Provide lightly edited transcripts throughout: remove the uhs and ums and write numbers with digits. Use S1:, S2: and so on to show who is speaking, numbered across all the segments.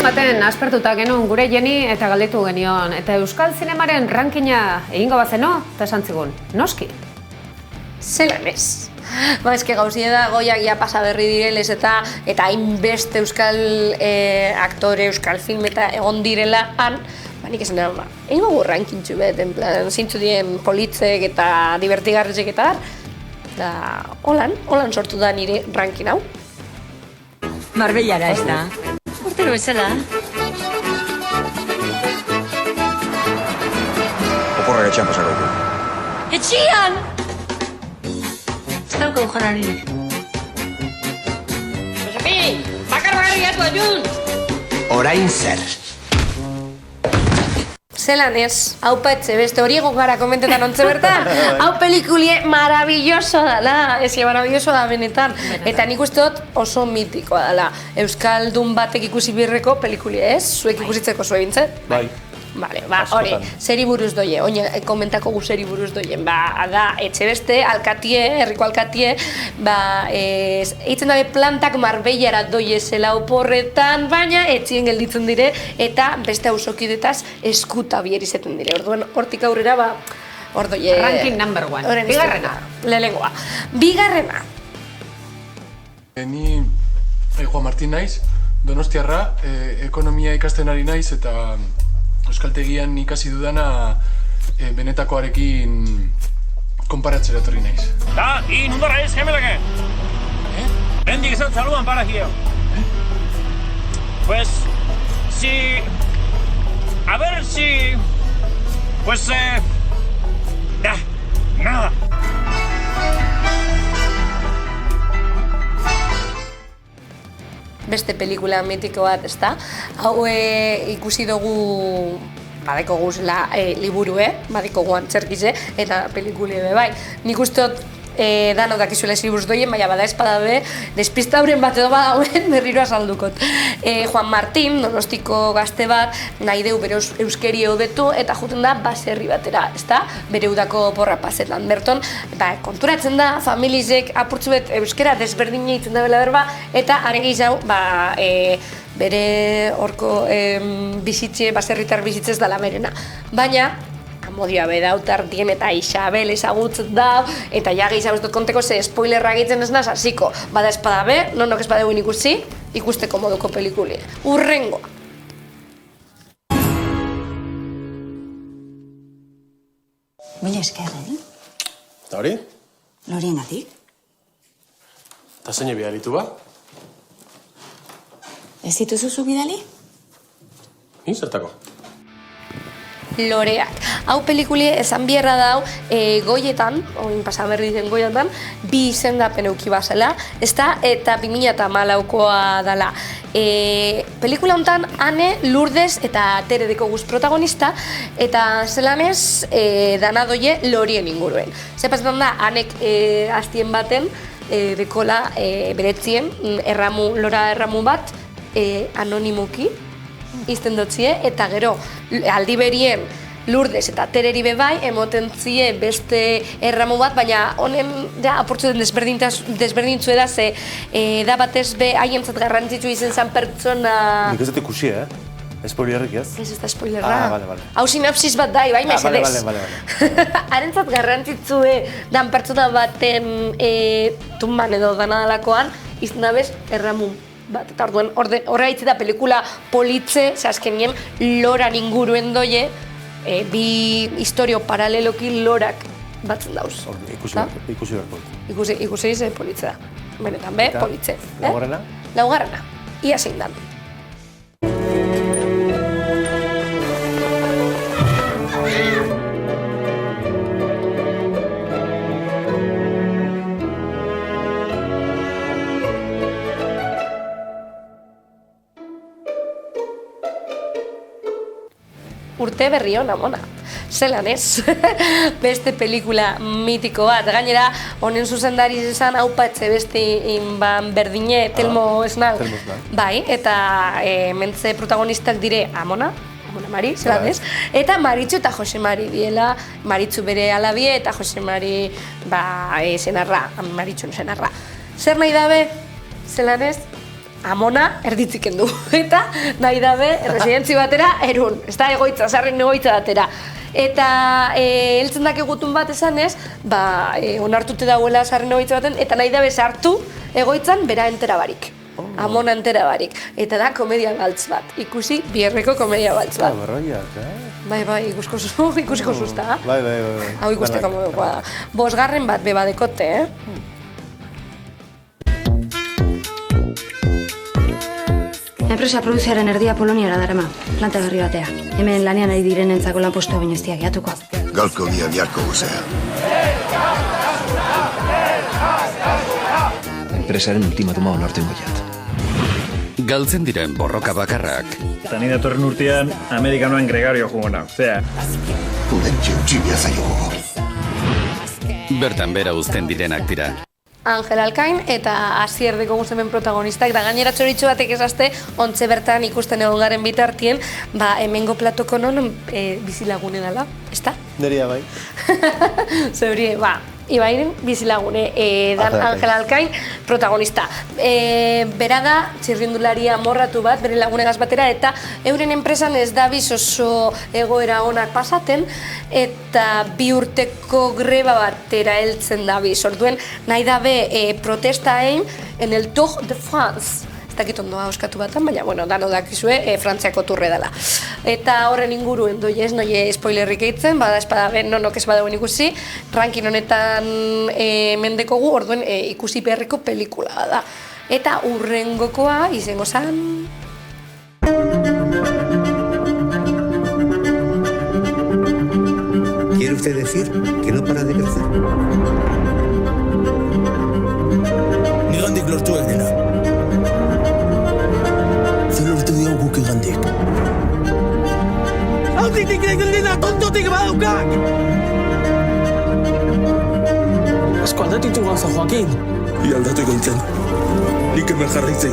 S1: baten aspertuta genuen gure Jeni eta galdetu genion. Eta Euskal Zinemaren rankina egingo bazeno, eta esan zigun, noski?
S2: Zelan ez. Ba, eske gauzia da, goiak ja pasa berri direlez eta hainbeste euskal aktore, euskal film eta egon direla han, nik esan da, egin gogu rankintxu bet, en plan, zintzu dien politzek eta divertigarrizek eta holan sortu da nire rankin hau.
S3: Marbellara ez da. Urtero bezala.
S4: Oporrak etxean pasako ditu.
S3: Etxian! Ez dauka ujararik.
S2: Josepi, bakar gatu ajun!
S4: Orain zer.
S2: Zelan ez, hau patze, beste hori egon gara komentetan ontze bertan, hau pelikulie maravilloso dala, maravilloso da benetan. Eta nik uste dut oso mitikoa dala. Euskaldun batek ikusi birreko pelikulie ez, zuek ikusitzeko zuen bintzet? Bai. Vale, hori, zeri buruz doie, oin komentako gu zeri buruz doien, da, etxe beste, alkatie, herriko alkatie, eitzen dabe plantak Marbellara doie zela oporretan, baina etxien gelditzen dire, eta beste hausokidetaz eskuta bier izaten dire, orduan, hortik aurrera, hor doie...
S1: Ranking number 1, bigarrena.
S2: Lehenengoa. Bigarrena.
S5: Ni Juan Martín naiz, donostiarra, ekonomia ikasten ari naiz, eta euskaltegian ikasi dudana benetakoarekin konparatzera etorri naiz.
S6: ¿Y no traes gemelake? Bendik izan saludan para aquí. Pues, si... A ver si... Pues, nada.
S2: Beste pelikula mitiko bat, ezta? Hau ikusi dugu, badeko guzela liburu, badeko guan txerkize, eta pelikule bai. Nik uste dut dano dakizuela ziribuz doien, baina bada espada be, despista hauren bat edo badauen berriro azaldukot. Juan Martín, donostiko gazte bat, nahi deu bere euskeri hobetu eta juten da baserri batera, ezta? Bere udako porra pasetan. Berton, konturatzen da, familizek apurtzu bet euskera desberdina egiten da bela berba, eta aregi jau, bere horko baserritar bizitzez dala berena. Baina, Amodio Abedaut dien eta Isabel ezagutzen da, eta ja gehiago ez dut konteko ze spoilerra egiten ez naz, hasiko. Bada espada be, nonok espada egin ikusi, ikusteko moduko pelikuli. Urrengoa.
S3: Mila esker,
S7: Eta hori?
S3: Loriengatik.
S7: Eta zein bidalitu ba?
S3: Ez dituzu zu bidali?
S7: Ni zertako?
S2: Loreak. Hau pelikulie esan bierra dau goietan, oin pasaberri den goietan, bi izendapen euki bazela, ezta, eta 2014koa dala. Pelikula honetan, Ane, Lourdes eta Tere deko guz protagonista, eta zelanez dana doie Lorien inguruen. Zepazetan da, Anek hastien baten, dekola beretzien, lora erramu bat, anonimuki, izten dutzie, eta gero aldi berien Lourdes eta Tereri bebai emoten zie beste erramu bat, baina honen apurtzu den desberdintzu da, ze da batez be haientzat garrantzitsu izen zan pertsona...
S8: Nik ez dut ikusi, Spoilerrik ez?
S2: Ez da spoilerra.
S8: Vale.
S2: Hau sinapsis bat da, bai, mesedez.
S8: Vale.
S2: Harentzat garrantzitsue dan pertsona baten tumban edo danadalakoan, izan dabez erramu bat. Eta horre haitze da pelikula politze, ze azkenien loran inguruen doie, bi historio paraleloki lorak batzen dauz.
S8: Ikusi berko.
S2: Ikusi ze politze da. Benetan, politze.
S8: Laugarrena?
S2: Laugarrena. Ia zein dan. Urte berri hona, mona. Zelan ez, beste pelikula mitiko bat. Gainera, honen zuzendari izan haupatze beste inban berdine, Telmo Esnal. Bai, eta mentze protagonistak dire Amona Mari, zelan ez? Eta Maritxu eta Jose Mari diela, Maritxu bere alabie eta Jose Mari senarra, Maritxun senarra. Zer nahi dabe, zelan ez? amona erditziken du. Eta nahi dabe residentzi batera erun, ez da egoitza, sarren egoitza batera. Eta heltzen dakigutun bat esanez, onartute dauela sarren egoitza baten, eta nahi dabe sartu egoitzan bera entera barik. Amona entera barik. Eta da komedia baltz bat. Ikusi bierreko komedia baltz bat.
S8: Berroiak,
S2: Bai, ikusiko zuzta.
S8: Bai.
S2: Hau ikusteko modukoa da. 5. bat bebadekote,
S9: Enpresa produziaren erdia Poloniara darama, planta berri batea. Hemen lanean ari direnentzako lanpostua baino ez diagiatuko.
S4: Gaurko bia biharko gozea. Enpresaren ultimatuma onartzen goiat.
S10: Galtzen diren borroka bakarrak.
S6: Eta ni datorren urtean amerikanoan Gregario jugona, zea.
S4: Pudentxio txibia zailo.
S10: Bertan bera uzten direnak dira.
S2: Angel Alkain eta Asier deko guzemen protagonistak, da gainera txoritxo batek esazte, ontze bertan ikusten egon garen bitartien, hemengo platoko non bizilagune dela, ez da?
S8: Neria bai.
S2: Zeurie, Ibairen bizilagune, dan Angel Alkain protagonista. Bera da, txirrindularia morratu bat, bere lagunegaz batera, eta euren enpresan ez dabiz oso egoera onak pasaten, eta 2 urteko greba batera heltzen dabiz. Orduen, nahi dabe protesta egin en el Tour de France. Ez dakit ondoa euskatu batan, baina, dano dakizue, Frantziako turre dela. Eta horren inguruen doi ez, noie spoilerrik eitzen, bada espada ben, nonok ez badauen ikusi, rankin honetan mendekogu, orduen ikusi beharreko pelikula da. Eta urrengokoa izango zan...
S4: ¿Quiere usted decir que no para de crecer?
S11: Nigandik lortuak dena. Zer lortu dira guk igandik. Hautik dena tontotik badaukak! Asko aldatitu gauza, Joaquin. Ia aldatu gaitzen. Nik hemen jarraitzen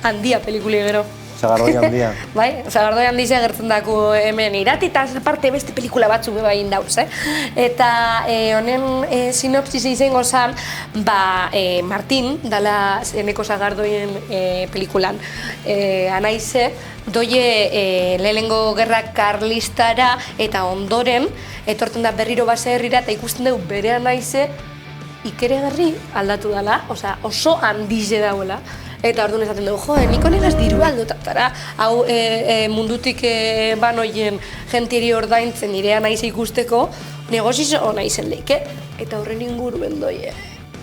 S2: Handia pelikuli gero.
S8: Sagardoi handia.
S2: Bai, Sagardoi handia agertzen dako hemen irati eta parte beste pelikula batzu beba egin dauz, Eta honen sinopsis izango zan, Martin, dala Eneko Sagardoien pelikulan, anaize, doie lehenengo gerra karlistara eta ondoren, etortzen da berriro baserrira eta ikusten dugu bere anaize, ikeregarri aldatu dela, oso handize dauela. Eta orduan esaten dugu, nik honegaz diru aldotatara, hau mundutik banoien jentieri ordaintzen nirea naiz ikusteko, negoziz hona izen leike. Eta horren inguruen doie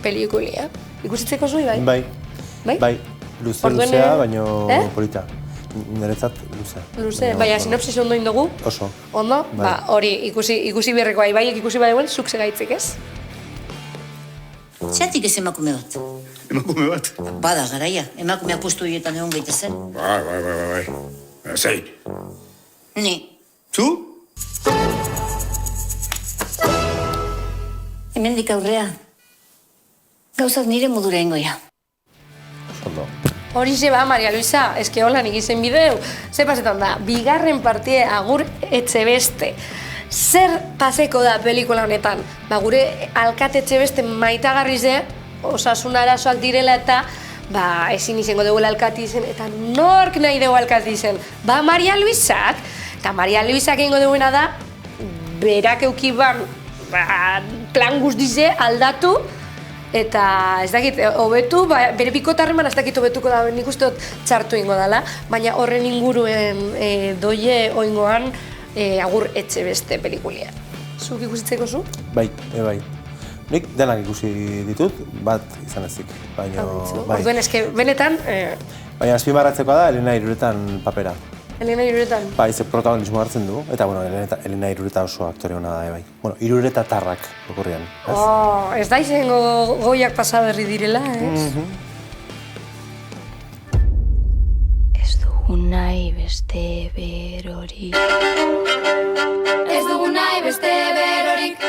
S2: pelikulia. Ikusitzeko zui, bai?
S8: Bai. Luzea, baino polita. Niretzat luzea.
S2: Luze, baina sinopsis ondo indogu?
S8: Oso.
S2: Ondo? Hori, ikusi berreko baiek ikusi badeguen, zuk segaitzik ez?
S3: Zeratik ez emakume bat?
S11: Emakume bat?
S3: Bada, garaia. Emakumeak postu horietan egon gaitezen.
S11: Bai. Zein?
S3: Ni.
S11: Zu?
S3: Hemendik aurrea. Gauzak nire modura ingoia.
S8: Ondo.
S2: Horixe Maria Luisa, eske hola nik izen bideu. Ze pasetan da, 2. partie Agur Etxebeste. Zer paseko da pelikula honetan? Gure alkate Etxebeste maitagarri ze, osasun arazoak direla eta ezin izango dugula alkati izen, eta nork nahi dugu alkati izen? Maria Luisak, eta Maria Luisak egingo duguena da, berak eukiban plan guztize aldatu, eta ez dakit, hobetu, bere pikotarreman ez dakit hobetuko da, nik uste dut txartu ingo dela, baina horren inguruen doie oingoan Agur Etxebeste pelikulia. Zuk ikusitzeko zu?
S8: Bai. Nik denak ikusi ditut, bat izan ezik.
S2: Orduen eske, benetan...
S8: Baina azpimarratzekoa da Elena Iruretan papera.
S2: Elena Iruretan?
S8: Bai, ze protagonismo hartzen du, eta Elena Irureta oso aktore hona da, bai. Irureta tarrak okurrian, ez?
S2: Ez da izango goiak pasaberri direla, ez?
S9: Nahi beste berorik.
S12: Ez dugu nahi beste berorik.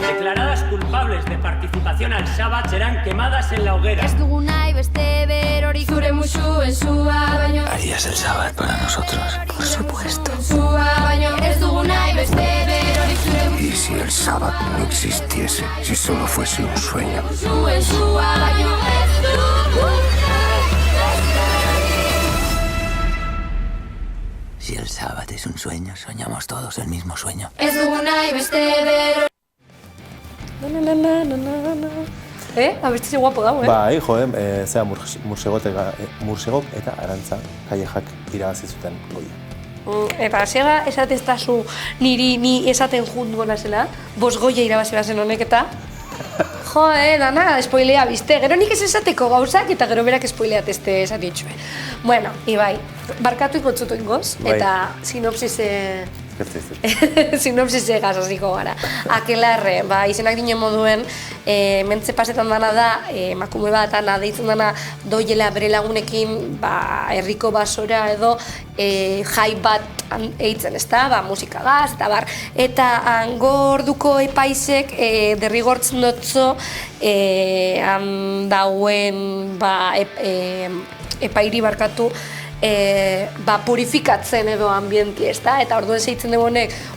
S6: Declaradas culpables de participación al Sabbat serán quemadas en la hoguera.
S12: Ez dugu nahi beste berorik. Zure musuen sua baino.
S11: Harías el Sabbat para nosotros.
S12: Por supuesto. Sua baino.
S4: Sabat no existiese si solo fuese un sueño.
S13: Si el Sabat es un sueño, soñamos todos el mismo sueño.
S12: Ez dugu nahi beste bero.
S2: Abesti guapo dago,
S8: Bai, zera Mursegok eta Arantza Kallejak irabazi zuten goia.
S2: Eta zega esateztazu ni esaten jungo nazela, 5 goia irabazi bazen honek eta dana spoilea bizte, gero nik ez esateko gauzak eta gero berak spoileatezte esatitxue. Bueno, Ibai, barkatu ikotzutu ingoz, eta sinopsise gazaziko gara. Akelarre, izenak dine moduen, mentze pasetan dana da, emakume bat, deitzen dana doiela bere lagunekin, herriko basora edo jai bat eitzen, ezta, musikagaz, eta bar. Eta hango orduko epaisek derrigortzen dutzo dauen epairi barkatu purifikatzen edo ambienti, ezta? Eta orduan zeitzen dugu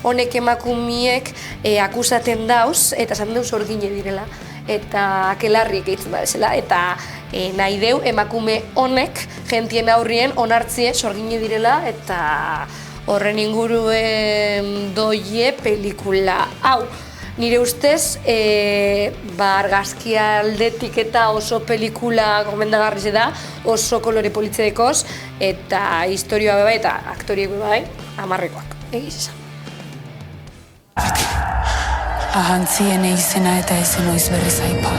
S2: honek emakumiek akusaten dauz, eta esan deuz orgine direla. Eta akelarriek eitzen da bezala, eta nahi deu emakume honek jentien aurrien onartzie sorgine direla, eta horren inguruen doie pelikula hau. Nire ustez, argazki aldetik eta oso pelikula gomendagarri da, oso kolore politzedekoz, eta historioa beba eta aktoriek beba, 10-koak, egiz esan.
S14: Ahantzien izena eta ezen oiz berriz aipa.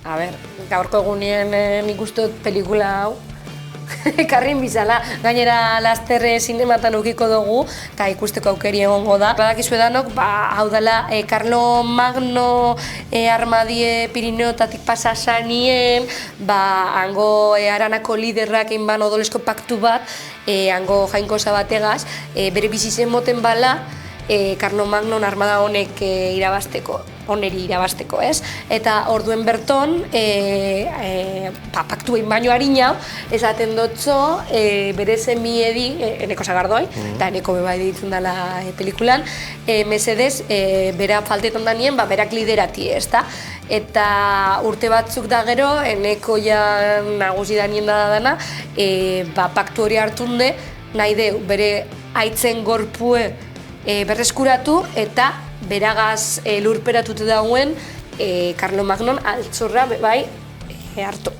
S2: A ber, gaurko egunien nik uste dut pelikula hau, ekarrin bizala, gainera lasterre zinematan ukiko dugu, eta ikusteko aukeri egongo da. Badakizu edanok, hau dela, Carlo Magno armadie Pirineotatik pasa zanien, hango Aranako liderrak egin ban odolesko paktu bat, hango jainkosa bategaz, bere bizizen moten bala, Carlo Magnon armada honek oneri irabasteko, ez? Eta orduen berton, paktu egin baino harina, esaten dutzo, bere semiedi, eneko sagardoi, eta eneko beba editzen dela pelikulan, mesedez, bera faltetan danien, berak liderati, ez da? Eta urte batzuk da gero, eneko ja nagusi danien dana, paktu hori hartunde, nahi deu, bere aitzen gorpue berreskuratu eta beragaz lurperatute dauen Carlo Magnon altzorra hartu.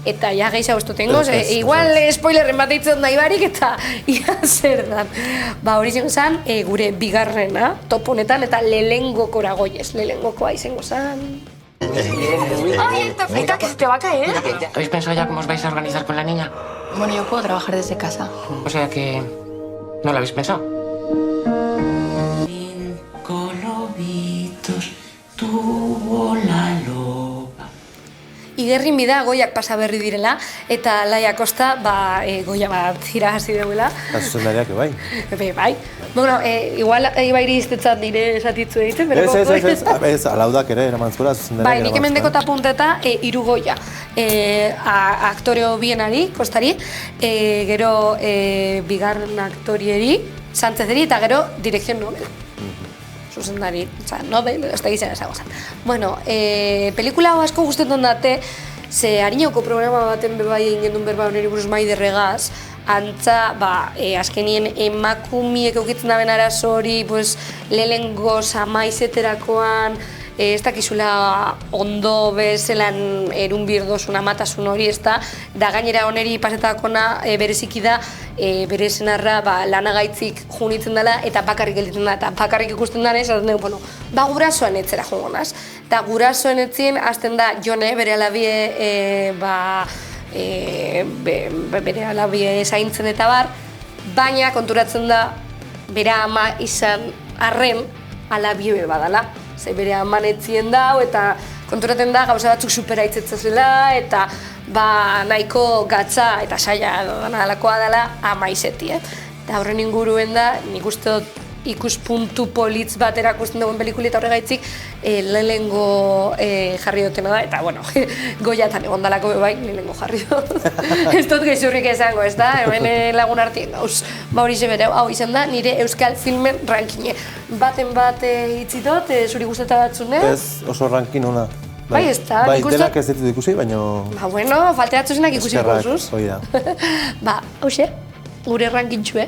S2: Eta ja gehiago ez dutengoz, igual spoilerren bat eitzen nahi barik eta ia zer dan. Hori zen gure bigarrena top honetan eta lehengokora goiez, lehengokoa izango zen.
S15: Oye, Tafita, que se te va a caer.
S16: ¿Habéis pensado ya cómo os vais a organizar con la niña?
S15: Bueno, yo puedo trabajar desde casa.
S16: O sea que... ¿no lo habéis pensado?
S14: Tuvo la loba.
S2: Igerrin bida goiak pasa berri direla, eta Laia Kosta goia bat irabazi deuela.
S8: Eta zuzendariak bai.
S2: Bai. Bueno, igual Ibairi iztetzat nire esatitzu egiten, pero...
S8: Ez, alaudak ere eraman zuela zuzendariak.
S2: Bai, nik hemen dekota punteta 3 goia. Aktoreo bienari, Kostari, gero bigarren aktorieri, Sánchezeri, eta gero direkzion Nobel. Zuzendari, Nobel, ez da gizena esago zen. Bueno, pelikula asko gustetan date, ze harinauko programa baten bebai egin gendun berba honeri buruz Maiderregaz, antza, azkenien emakumiek eukitzen daben arazo hori, lehengoz amaizeterakoan, ez dakizula ondo bezelan erunbirdozun amatasun hori, ez da gainera honeri pasetakona bereziki da, bere senarra lanagaitzik junitzen dela eta bakarrik gelditzen da, eta bakarrik ikusten dara esaten dugu, gurasoan etzera joango naz. Eta gurasoen etzien, hasten da Jone, bere alabie, bere alabie zaintzen eta bar, baina konturatzen da, bere ama izan arren alabie badala. Ze bere aman etzien dau, eta konturaten da gauza batzuk superaitzetzen zela, eta nahiko gatza eta saia dalakoa dela ama izeti. Eta horren inguruen da, nik uste dut ikuspuntu politz bat erakusten dugun pelikuli eta horregaitzik lehenengo jarri dutena da, eta bueno, goiatan egon dalako bai, lehenengo jarri dut. Ez dut gezurrik esango, ez da, hemen lagun artien gauz. Ba hori bere, hau izan da, nire euskal filmen rankine. Baten bat hitzi dut, zuri gustatatzen,
S8: Ez, oso rankin ona.
S2: Bai, ez da,
S8: bai, denak ez ditut ikusi, baina...
S2: Ba, bueno, falteatzu zenak ikusi gozuz.
S8: Eskerrak, hoi da.
S2: Ba, hauxe, gure rankintxue.